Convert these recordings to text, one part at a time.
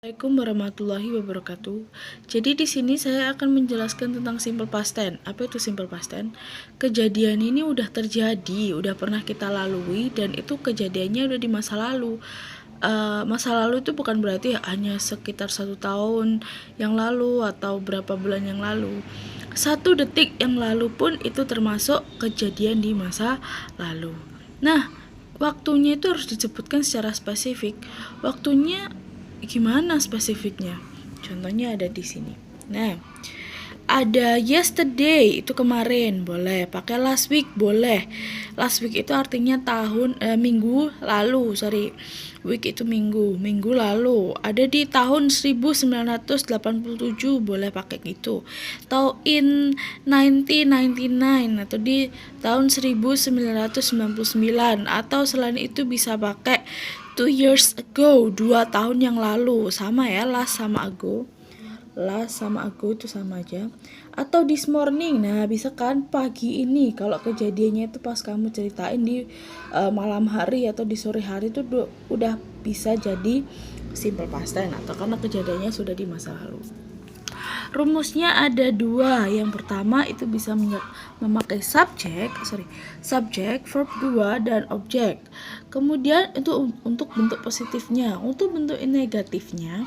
Assalamualaikum warahmatullahi wabarakatuh. Jadi di sini saya akan menjelaskan tentang simple past tense. Apa itu simple past tense? Kejadian ini udah terjadi, udah pernah kita lalui, dan itu kejadiannya udah di masa lalu. Masa lalu itu bukan berarti hanya sekitar 1 tahun yang lalu atau berapa bulan yang lalu. 1 detik yang lalu pun itu termasuk kejadian di masa lalu. Nah, waktunya itu harus disebutkan secara spesifik. Waktunya gimana spesifiknya? Contohnya ada di sini. Nah, ada yesterday itu kemarin, boleh. Pakai last week, boleh. Last week itu artinya minggu lalu, Week itu minggu lalu. Ada di tahun 1987, boleh pakai gitu. Atau in 1999 atau di tahun 1999, atau selain itu bisa pakai 2 years ago, 2 tahun yang lalu. Sama ya, last sama ago itu sama aja. Atau this morning, nah bisa kan pagi ini. Kalau kejadiannya itu pas kamu ceritain di malam hari atau di sore hari itu udah bisa jadi simple past tense, atau karena kejadiannya sudah di masa lalu. Rumusnya ada 2. Yang pertama itu bisa memakai subjek, verb 2 dan objek. Kemudian itu untuk bentuk positifnya. Untuk bentuk negatifnya,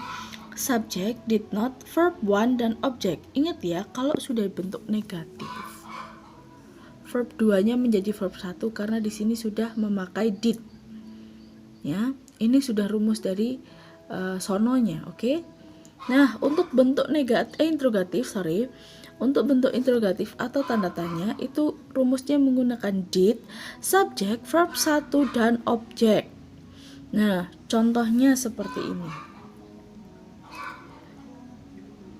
subjek, did not, verb 1 dan objek. Ingat ya, kalau sudah bentuk negatif, verb 2-nya menjadi verb 1 karena di sini sudah memakai did. Ya, ini sudah rumus dari sononya, oke? Nah, untuk bentuk interrogatif atau tanda tanya itu rumusnya menggunakan did, subjek, verb 1 dan objek. Nah, contohnya seperti ini.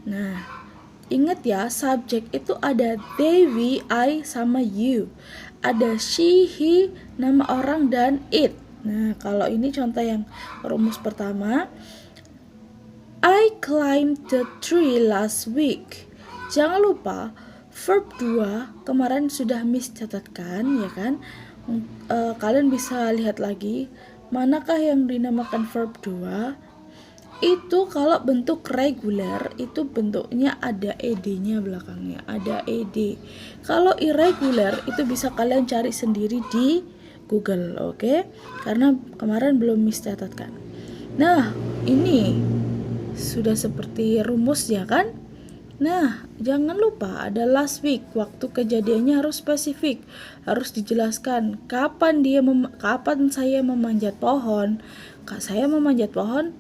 Nah, ingat ya, subjek itu ada they, we, I, sama you. Ada she, he, nama orang, dan it. Nah, kalau ini contoh yang rumus pertama. I climbed the tree last week. Jangan lupa, verb 2 kemarin sudah Miss catatkan, ya kan? Kalian bisa lihat lagi, manakah yang dinamakan verb 2? Itu kalau bentuk reguler, itu bentuknya ada ed-nya belakangnya, ada ed. Kalau irregular, itu bisa kalian cari sendiri di Google, oke? Karena kemarin belum Miss catatkan. Nah, ini sudah seperti rumus ya kan? Nah, jangan lupa ada last week. Waktu kejadiannya harus spesifik, harus dijelaskan kapan saya memanjat pohon. Saya memanjat pohon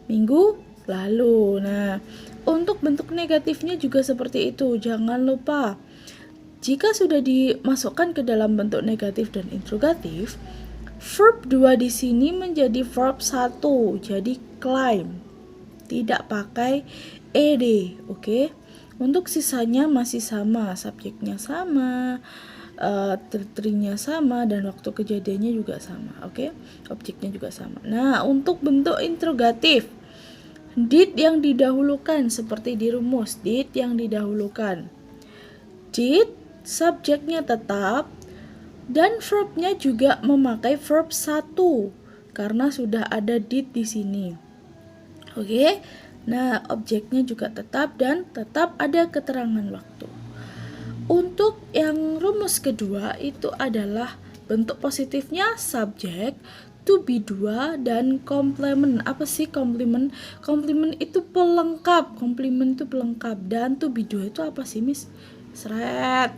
minggu lalu. Nah, untuk bentuk negatifnya juga seperti itu. Jangan lupa, jika sudah dimasukkan ke dalam bentuk negatif dan interrogatif, verb 2 di sini menjadi verb 1, jadi climb. Tidak pakai ed, oke? Untuk sisanya masih sama, subjeknya sama, terinya sama, dan waktu kejadiannya juga sama, oke? Objeknya juga sama. Nah, untuk bentuk interrogatif, did yang didahulukan seperti di rumus, did yang didahulukan. Did, subjeknya tetap, dan verbnya juga memakai verb 1 karena sudah ada did di sini. Oke, nah objeknya juga tetap dan tetap ada keterangan waktu. Untuk yang rumus kedua itu adalah bentuk positifnya subjek, to be 2 dan komplement. Apa sih komplement? Komplement itu pelengkap. Dan to be 2 itu apa sih, Miss?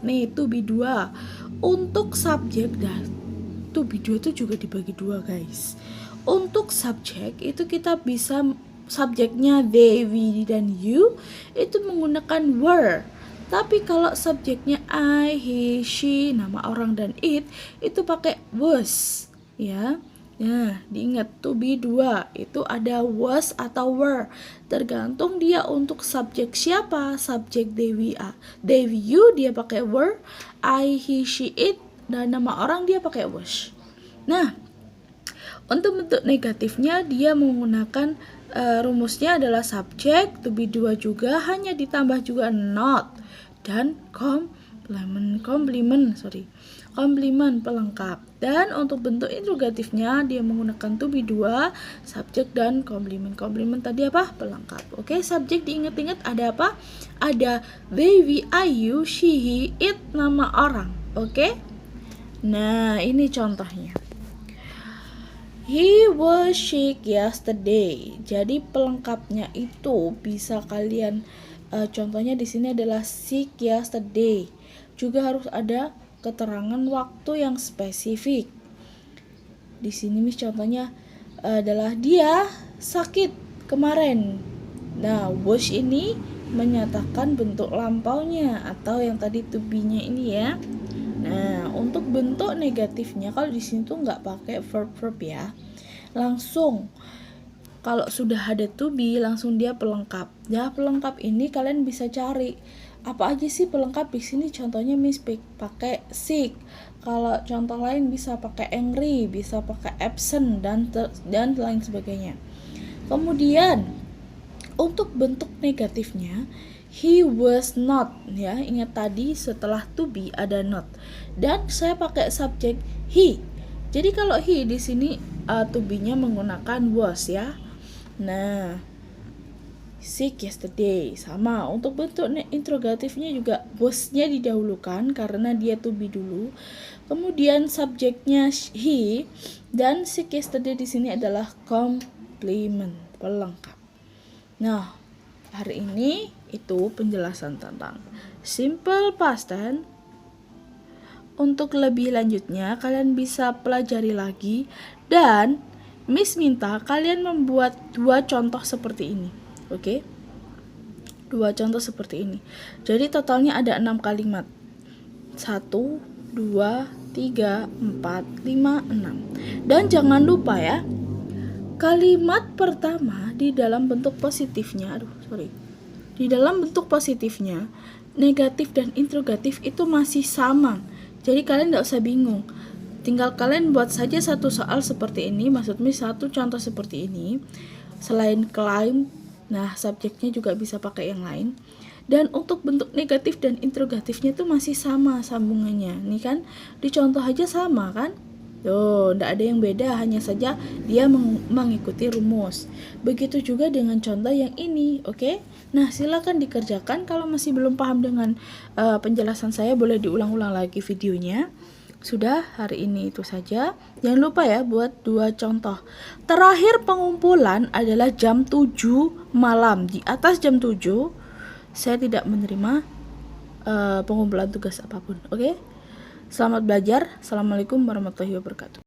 Nih, to be 2. Untuk subjek dan to be 2 itu juga dibagi 2, guys. Untuk subjek itu kita bisa subjeknya they, we, dan you itu menggunakan were. Tapi kalau subjeknya I, he, she, nama orang, dan it itu pakai was, ya. Nah, diingat to be 2 itu ada was atau were. Tergantung dia untuk subjek siapa. Subjek they, we, you dia pakai were, I, he, she, it, dan nama orang dia pakai was. Nah, untuk bentuk negatifnya dia menggunakan rumusnya adalah subjek, to be 2 juga, hanya ditambah juga not dan complement. komplement pelengkap. Dan untuk bentuk interrogatifnya dia menggunakan to be 2, subjek dan komplement. Komplement tadi apa? Pelengkap. Oke, subjek diingat-ingat ada apa? Ada they, we, I, you, she, he, it, nama orang. Oke. Nah, ini contohnya. He was sick yesterday. Jadi pelengkapnya itu bisa kalian contohnya di sini adalah sick yesterday. Juga harus ada keterangan waktu yang spesifik. Di sini Miss contohnya adalah dia sakit kemarin. Nah, was ini menyatakan bentuk lampaunya atau yang tadi to be-nya ini ya. Nah, untuk bentuk negatifnya kalau di sini tuh nggak pakai verb ya. Langsung kalau sudah ada to be langsung dia pelengkap. Ya, pelengkap ini kalian bisa cari apa aja sih pelengkap di sini. Contohnya Miss pakai sick. Kalau contoh lain bisa pakai angry, bisa pakai absent dan lain sebagainya. Kemudian untuk bentuk negatifnya he was not ya. Ingat tadi setelah to be ada not. Dan saya pakai subjek he. Jadi kalau he di sini to be-nya menggunakan was ya. Nah, sick yesterday sama. Untuk bentuk interrogatifnya juga was-nya didahulukan karena dia to be dulu. Kemudian subjeknya he dan sick yesterday di sini adalah komplement pelengkap. Nah, hari ini itu penjelasan tentang simple past tense. Untuk lebih lanjutnya kalian bisa pelajari lagi dan Miss minta kalian membuat 2 contoh seperti ini. Oke? 2 contoh seperti ini. Jadi totalnya ada 6 kalimat. 1, 2, 3, 4, 5, 6. Dan jangan lupa ya, kalimat pertama di dalam bentuk positifnya, di dalam bentuk positifnya, negatif dan interrogatif itu masih sama. Jadi kalian tidak usah bingung. Tinggal kalian buat saja satu soal seperti ini, maksudnya satu contoh seperti ini. Selain claim, nah subjeknya juga bisa pakai yang lain. Dan untuk bentuk negatif dan interrogatifnya itu masih sama sambungannya. Ini kan dicontoh aja sama kan? Tuh, tidak ada yang beda, hanya saja dia mengikuti rumus. Begitu juga dengan contoh yang ini, oke? Nah, silakan dikerjakan. Kalau masih belum paham dengan penjelasan saya, boleh diulang-ulang lagi videonya. Sudah, hari ini itu saja. Jangan lupa ya buat 2 contoh. Terakhir pengumpulan adalah jam 7 malam. Di atas jam 7, saya tidak menerima pengumpulan tugas apapun, oke? Selamat belajar. Assalamualaikum warahmatullahi wabarakatuh.